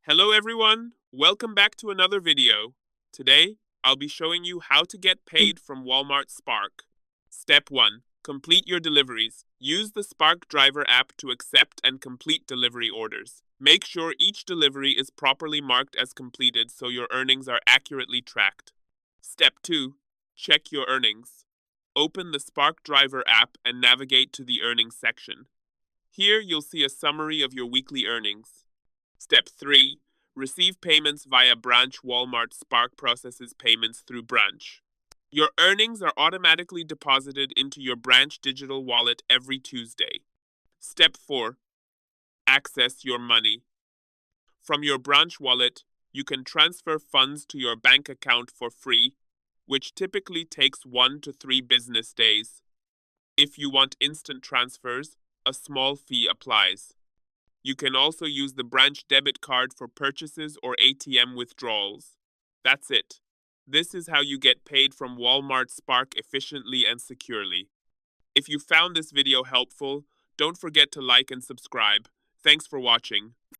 Hello everyone, welcome back to another video. Today, I'll be showing you how to get paid from Walmart Spark. Step 1. Complete your deliveries. Use the Spark Driver app to accept and complete delivery orders. Make sure each delivery is properly marked as completed so your earnings are accurately tracked. Step 2. Check your earnings. Open the Spark Driver app and navigate to the earnings section. Here you'll see a summary of your weekly earnings. Step 3. Receive payments via Branch. Walmart Spark processes payments through Branch. Your earnings are automatically deposited into your Branch digital wallet every Tuesday. Step 4. Access your money. From your Branch wallet, you can transfer funds to your bank account for free, which typically takes 1 to 3 business days. If you want instant transfers, a small fee applies. You can also use the Branch debit card for purchases or ATM withdrawals. That's it. This is how you get paid from Walmart Spark efficiently and securely. If you found this video helpful, don't forget to like and subscribe. Thanks for watching.